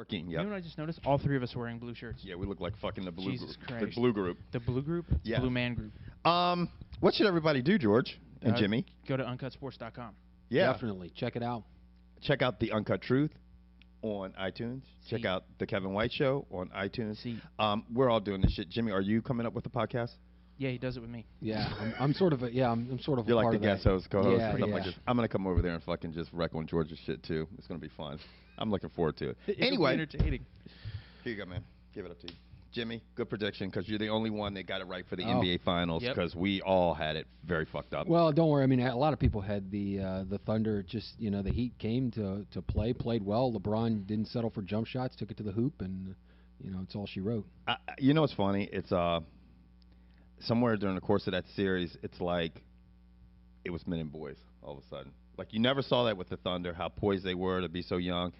working. Yeah. You know what I just noticed? All three of us are wearing blue shirts. Yeah, we look like fucking the blue Jesus group. Christ. The blue group. The blue group? Yeah. Blue man group. What should everybody do, George and Jimmy? Go to uncutsports.com. Yeah. Definitely. Check it out. Check out The Uncut Truth on iTunes. Check out The Kevin White Show on iTunes. We're all doing this shit. Jimmy, are you coming up with a podcast? Yeah, he does it with me. Yeah, I'm sort of a, I'm sort of You're a like part the of guest that. host, co-host, Yeah, or something yeah. like this. I'm going to come over there and fucking just wreck on George's shit, too. It's going to be fun. I'm looking forward to it. Anyway. Entertaining. Here you go, man. Give it up to you. Jimmy, good prediction, because you're the only one that got it right for the NBA Finals, because we all had it very fucked up. Well, don't worry. I mean, a lot of people had the Thunder. Just the Heat came to play, played well. LeBron didn't settle for jump shots, took it to the hoop, and it's all she wrote. You know what's funny? It's somewhere during the course of that series, it's like it was men and boys all of a sudden. Like you never saw that with the Thunder, how poised they were to be so young.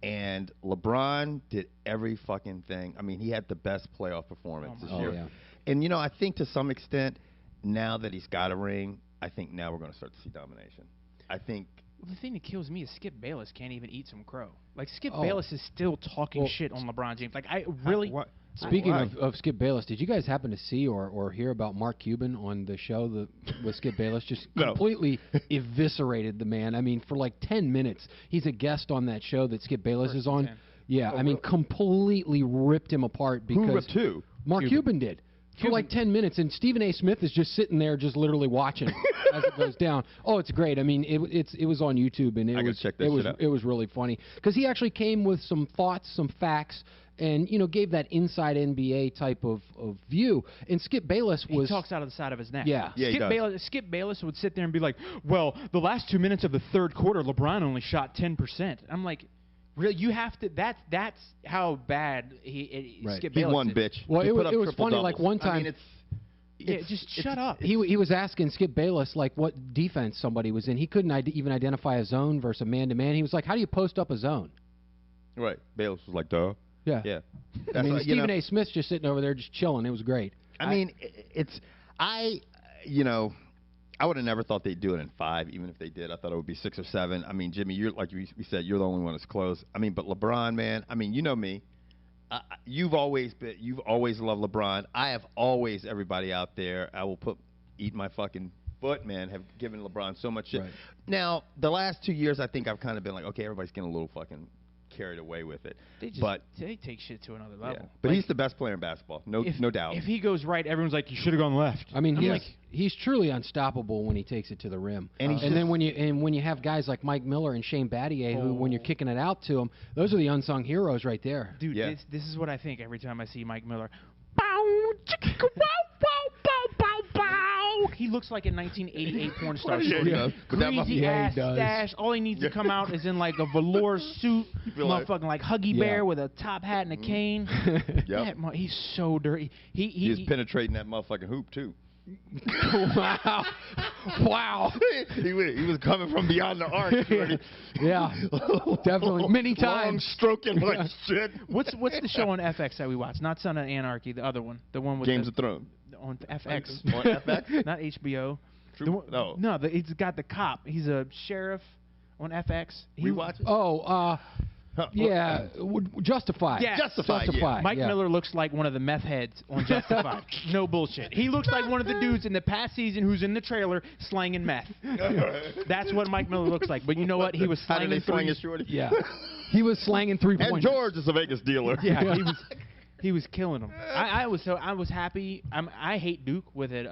And LeBron did every fucking thing. I mean, he had the best playoff performance this year. Yeah. And, I think to some extent, now that he's got a ring, I think now we're going to start to see domination. I think... The thing that kills me is Skip Bayless can't even eat some crow. Like, Skip Bayless is still talking shit on LeBron James. Like, I really... Speaking of Skip Bayless, did you guys happen to see or hear about Mark Cuban on the show with Skip Bayless? Just completely eviscerated the man. I mean, for like 10 minutes, he's a guest on that show that Skip Bayless is on. Yeah, I mean, completely ripped him apart because... Who ripped who? Mark Cuban did. For like 10 minutes, and Stephen A. Smith is just sitting there, just literally watching as it goes down. Oh, it's great. I mean, it was on YouTube, and it was really funny because he actually came with some thoughts, some facts, and gave that inside NBA type of view. And Skip Bayless he talks out of the side of his neck. Yeah, Skip Bayless would sit there and be like, "Well, the last 2 minutes of the third quarter, LeBron only shot 10%." I'm like. Really, you have to. That's how bad Skip Bayless. He won, bitch. Well, he it was funny. Like one time, I mean, just shut up. He was asking Skip Bayless like what defense somebody was in. He couldn't even identify a zone versus a man-to-man. He was like, "How do you post up a zone?" Right. Bayless was like, "Duh." Yeah. Yeah. I mean, Stephen A. Smith's just sitting over there, just chilling. It was great. I mean, I would have never thought they'd do it in 5, even if they did. I thought it would be 6 or 7. I mean, Jimmy, you're like we said, you're the only one that's close. I mean, but LeBron, man. I mean, you know me. You've always loved LeBron. I have always, everybody out there, I will eat my fucking foot, man. Have given LeBron so much shit. Right. Now, the last 2 years, I think I've kind of been like, okay, everybody's getting a little fucking carried away with it. They take shit to another level. Yeah. But he's the best player in basketball, no doubt. If he goes right, everyone's like, you should have gone left. I mean, he's truly unstoppable when he takes it to the rim. And then when you have guys like Mike Miller and Shane Battier, who when you're kicking it out to them, those are the unsung heroes right there. Dude, this is what I think every time I see Mike Miller. Bow, chicka, wow, wow, bow, bow, bow. He looks like a 1988 porn star. Crazy ass stash. All he needs to come out is in like a velour suit, motherfucking like Huggy Bear with a top hat and a cane. He's so dirty. He's penetrating that motherfucking hoop too. Wow. He was coming from beyond the arc. Yeah, definitely. Many times. Long stroking like shit. What's the show on FX that we watch? Not Son of Anarchy, the other one. The one with Games of Thrones. On FX. On FX? Not HBO. No, it's got the cop. He's a sheriff on FX. We watch it? Yeah, Justified. Yeah. Justified. Yeah. Mike Miller looks like one of the meth heads on Justified. No bullshit. He looks like one of the dudes in the past season who's in the trailer slanging meth. That's what Mike Miller looks like. But you know what? He was slanging. How did they slang his shorty? Yeah, he was slanging 3-pointers. And George is a Vegas dealer. Yeah, he was killing them. I was happy. I hate Duke with an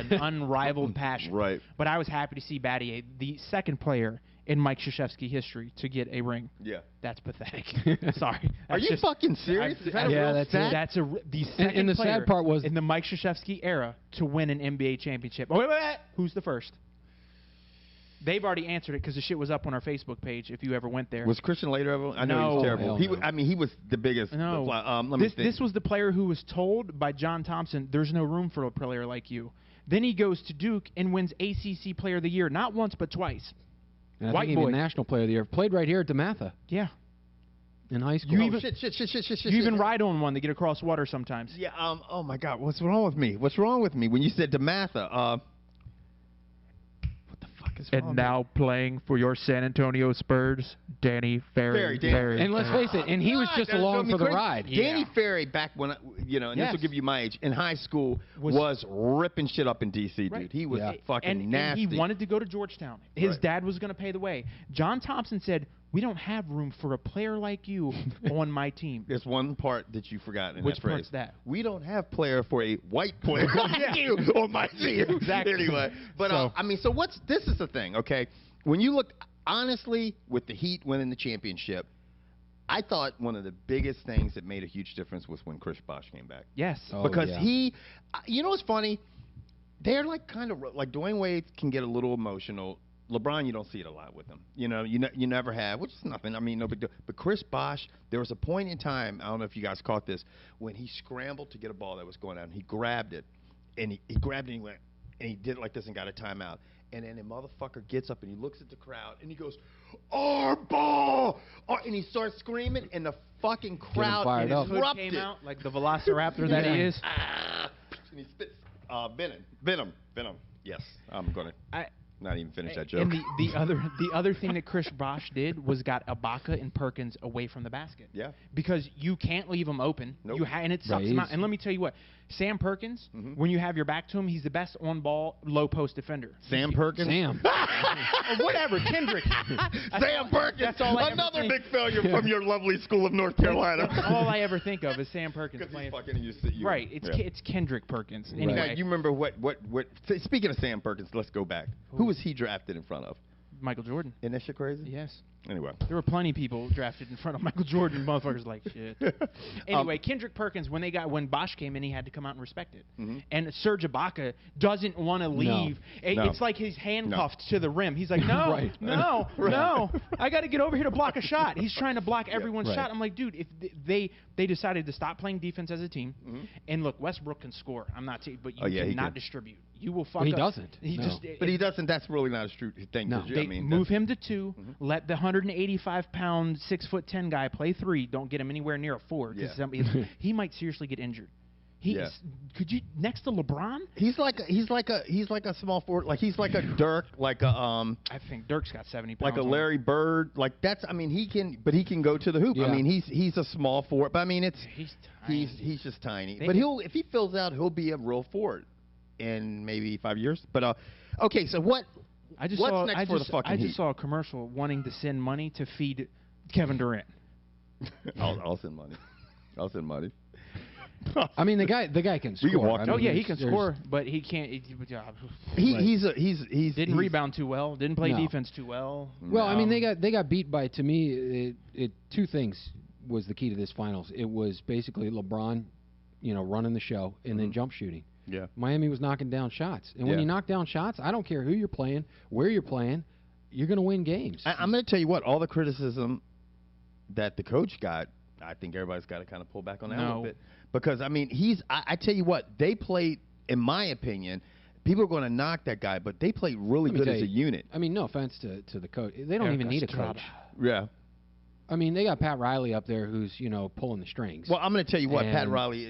unrivaled passion. Right. But I was happy to see Battier, the second player in Mike Krzyzewski history, to get a ring. Yeah. That's pathetic. Sorry. Are you fucking serious? That's the second and the player sad part was in the Mike Krzyzewski era to win an NBA championship. Oh, wait. Who's the first? They've already answered it because the shit was up on our Facebook page. If you ever went there, was Christian Laettner ever? I know he was terrible. He was the biggest. No, this was the player who was told by John Thompson, "There's no room for a player like you." Then he goes to Duke and wins ACC Player of the Year, not once but twice. And I think even National Player of the Year. Played right here at DeMatha. Yeah. In high school. You even ride on one to get across water sometimes. Yeah. Oh my God. What's wrong with me? What's wrong with me? When you said DeMatha, what the fuck And now playing for your San Antonio Spurs, Danny Ferry. And let's face it, and he was just along for the ride. Danny Ferry, back when, and this will give you my age, in high school, was ripping shit up in D.C., dude. He was fucking nasty. And he wanted to go to Georgetown. His dad was going to pay the way. John Thompson said, we don't have room for a player like you on my team. There's one part that you forgot in Which that phrase. part's that? We don't have player for a white player like you on my team. Exactly. Anyway, but this is the thing, okay? When you look, honestly, with the Heat winning the championship, I thought one of the biggest things that made a huge difference was when Chris Bosh came back. Yes. Because he, you know what's funny? They're like kind of, like Dwayne Wade can get a little emotional. LeBron, you don't see it a lot with him. You never have, which is nothing. I mean, no big deal. But Chris Bosh, there was a point in time, I don't know if you guys caught this, when he scrambled to get a ball that was going out, and he grabbed it, and he grabbed it and he went, and he did it like this and got a timeout. And then the motherfucker gets up and he looks at the crowd and he goes, "Our ball!" And he starts screaming, and the fucking crowd erupted. Came out like the velociraptor that he is. And he spits venom. Yes, I'm gonna. Not even finish that joke. And the other thing that Chris Bosh did was got Ibaka and Perkins away from the basket. Yeah. Because you can't leave them open. Nope. And it sucks them out. And let me tell you what, Sam Perkins, when you have your back to him, he's the best on-ball, low-post defender. Sam Perkins? Sam. Or whatever, Kendrick. Sam Perkins. That's all I Another big failure from your lovely school of North Carolina. That's all I ever think of is Sam Perkins playing. Right. It's Kendrick Perkins. Anyway. Now, you remember what? Speaking of Sam Perkins, let's go back. Who was he drafted in front of? Michael Jordan. Isn't that shit crazy? Yes. Anyway. There were plenty of people drafted in front of Michael Jordan. Motherfuckers like shit. Anyway, Kendrick Perkins, when Bosh came in, he had to come out and respect it. And Serge Ibaka doesn't want to leave. It's like he's handcuffed to the rim. He's like, no, no, I got to get over here to block a shot. He's trying to block everyone's shot. I'm like, dude, if they decided to stop playing defense as a team, and look, Westbrook can score. I'm not, but you cannot distribute. You will fuck up. He doesn't. But he doesn't. That's really not a true thing. No. They move him to 2. Let the 185-pound, 6'10" guy play 3. Don't get him anywhere near a 4 because he might seriously get injured. Could you next to LeBron? He's like a small forward. Like he's like a Dirk. Like a I think Dirk's got 70 pounds. Like a Larry Bird. Like that's. I mean, he can go to the hoop. Yeah. I mean, he's a small forward. But I mean, he's tiny. He's just tiny. But if he fills out, he'll be a real forward in maybe 5 years. But okay. So what's next for the fucking Heat? I just saw a commercial wanting to send money to feed Kevin Durant. I'll send money. I'll send money. I mean, the guy can score. We can walk he can score, but he can't. He didn't rebound too well. Didn't play defense too well. Well, I mean, they got beat by, to me, two things was the key to this finals. It was basically LeBron, running the show, and then jump shooting. Yeah. Miami was knocking down shots, and when you knock down shots, I don't care who you're playing, where you're playing, you're going to win games. I'm going to tell you what, all the criticism that the coach got, I think everybody's got to kind of pull back on that a little bit. Because, I mean, I tell you what, they played, in my opinion, people are going to knock that guy, but they played really good as a unit. I mean, no offense to the coach. They don't even need a coach. Yeah. I mean, they got Pat Riley up there who's, pulling the strings. Well, I'm going to tell you what, Pat Riley,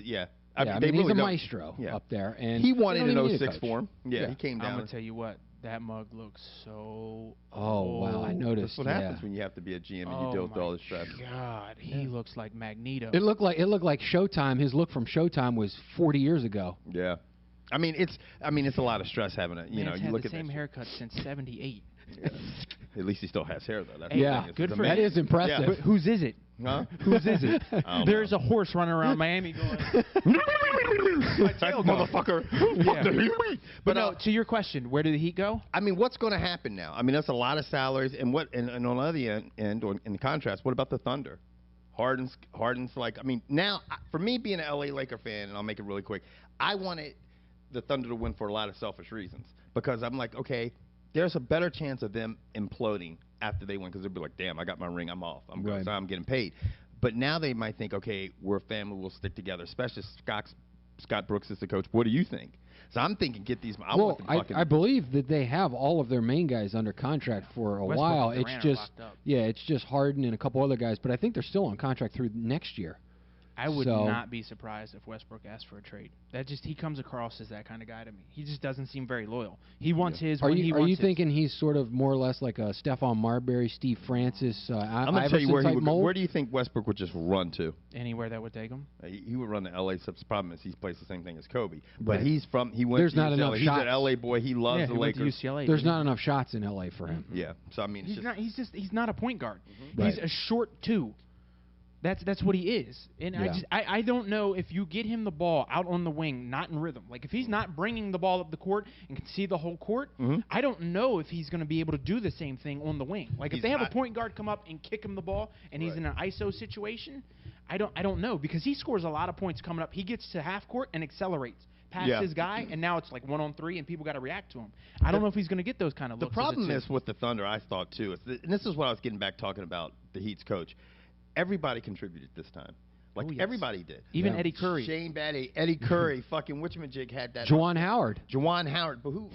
I mean, he's a maestro up there. And he won it in 06 for him. Yeah, he came down. I'm going to tell you what, that mug looks so wow, I noticed. That's what happens when you have to be a GM and you deal with all the stress. God, he looks like Magneto. It looked like Showtime. His look from Showtime was 40 years ago. Yeah. I mean, it's a lot of stress having a, you look at the same haircut since 78. Yeah. At least he still has hair, though. That's good for him. That is impressive. Yeah. But whose is it? Huh? Whose is it? There's a horse running around Miami going, my tail motherfucker. Yeah. But no, to your question, where did the Heat go? I mean, what's going to happen now? I mean, that's a lot of salaries. And on the other end, or in contrast, what about the Thunder? Harden's like, I mean, now, for me being an LA Laker fan, and I'll make it really quick, I wanted the Thunder to win for a lot of selfish reasons. Because I'm like, okay, there's a better chance of them imploding after they win, because they'll be like, damn, I got my ring, I'm off. I'm getting paid. But now they might think, okay, we're a family, we'll stick together, especially Scott Brooks is the coach. What do you think? So I'm thinking, get these. I believe that they have all of their main guys under contract for a while. It's just, it's just Harden and a couple other guys, but I think they're still on contract through next year. I would not be surprised if Westbrook asked for a trade. He comes across as that kind of guy to me. He just doesn't seem very loyal. He wants his when he wants his. Are you thinking he's sort of more or less like a Stephon Marbury, Steve Francis, I'm going to tell you where do you think Westbrook would just run to? Anywhere that would take him. He would run to L.A. The problem is he's plays the same thing as Kobe. But he went There's to not UCLA. enough He's shots. an L.A. boy. He loves the Lakers. UCLA, There's not enough shots in L.A. for him. Yeah. So, I mean, he's not a point guard. Right. He's a short two. That's what he is. And I don't know if you get him the ball out on the wing, not in rhythm. Like if he's not bringing the ball up the court and can see the whole court, I don't know if he's going to be able to do the same thing on the wing. Like if they have a point guard come up and kick him the ball and he's in an ISO situation, I don't know because he scores a lot of points coming up. He gets to half court and accelerates past his guy, and now it's like 1-on-3, and people got to react to him. I don't know if he's going to get those kind of looks. The problem is with the Thunder, I thought too, and this is what I was getting back talking about the Heat's coach. Everybody contributed this time. Like, everybody did. Even Eddie Curry. Shane Battier, Eddie Curry, fucking whatchamajig had that. Juwan Howard. Juwan Howard. But who,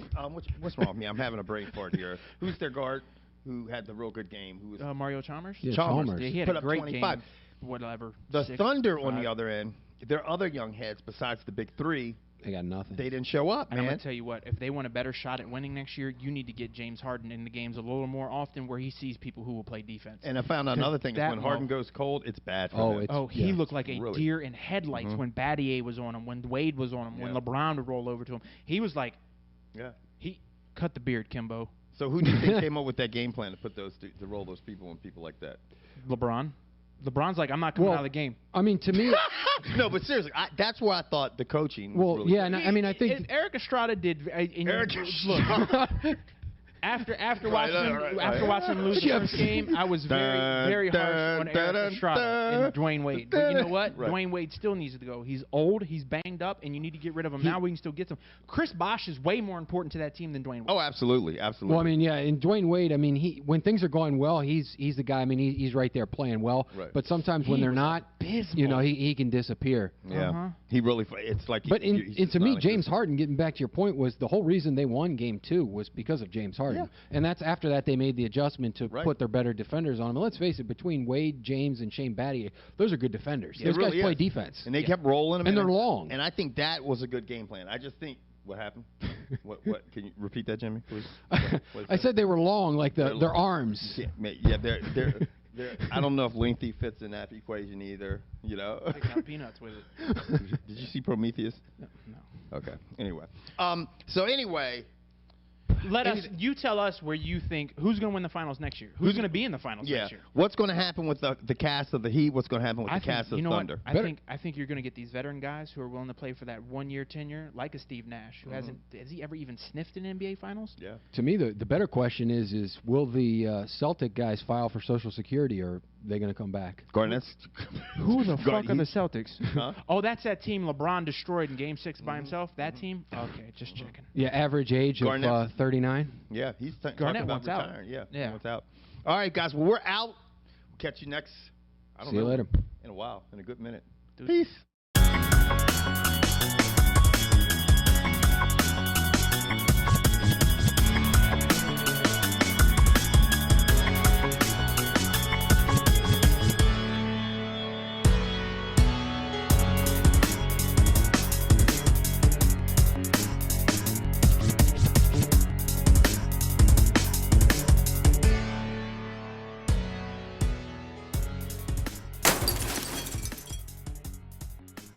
what's wrong with me? I'm having a brain fart here. Who's their guard who had the real good game? Who was Mario Chalmers? Yeah, Chalmers. Yeah, he had put a up great 25. game. Whatever. The Thunder, on the other end, their other young heads, besides the big three, they got nothing. They didn't show up, man. And I'm going to tell you what, if they want a better shot at winning next year, you need to get James Harden in the games a little more often where he sees people who will play defense. And I found out another thing is when Harden goes cold, it's bad for him. He looked like a deer in headlights when Battier was on him, when Wade was on him, when LeBron would roll over to him. He was like, he cut the beard, Kimbo. So who do you think came up with that game plan to put to roll those people and people like that? LeBron. LeBron's like, I'm not coming out of the game. I mean, to me, no, but seriously, that's where I thought the coaching. Was really good. I mean, I think Eric Estrada did. Eric Estrada. After watching him lose the first game, I was very harsh on Eric Estrada and Dwayne Wade. But you know what? Dwayne Wade still needs to go. He's old, he's banged up, and you need to get rid of him. Now we can still get some. Chris Bosh is way more important to that team than Dwayne Wade. Oh, absolutely. Well, I mean, and Dwayne Wade, I mean, when things are going well, he's the guy. I mean, he's right there playing well. Right. But sometimes when they're not, you know, he can disappear. Yeah. He really. It's like. But to me, James Harden, getting back to your point, was the whole reason they won Game 2 was because of James Harden, and that's after that they made the adjustment to put their better defenders on him. And let's face it, between Wade, James, and Shane Battier, those are good defenders. Those guys play defense, and they kept rolling them, and they're long. And I think that was a good game plan. I just think. What happened? What? Can you repeat that, Jimmy, please? I said they were long, like their arms. Yeah, they're I don't know if lengthy fits in that equation either. You know. I got peanuts with it. Did you see Prometheus? No. Okay. Anyway. So anyway. You tell us where you think who's going to win the finals next year. Who's going to be in the finals next year? What's going to happen with the cast of the Heat? What's going to happen with the cast of Thunder? I think you're going to get these veteran guys who are willing to play for that 1-year tenure, like a Steve Nash, who has he ever even sniffed an NBA Finals? Yeah. To me, the better question is will the Celtic guys file for Social Security, or are they going to come back? Garnett's. Who the fuck are the Celtics? Huh? Oh, that's that team LeBron destroyed in Game 6 by himself. That team? Okay, just checking. Yeah, average age of 39. Yeah, he's Garnett about wants retiring. out. Yeah, wants out. All right, guys. Well, we're out. We'll catch you next. See you later. In a while. In a good minute. Dude. Peace.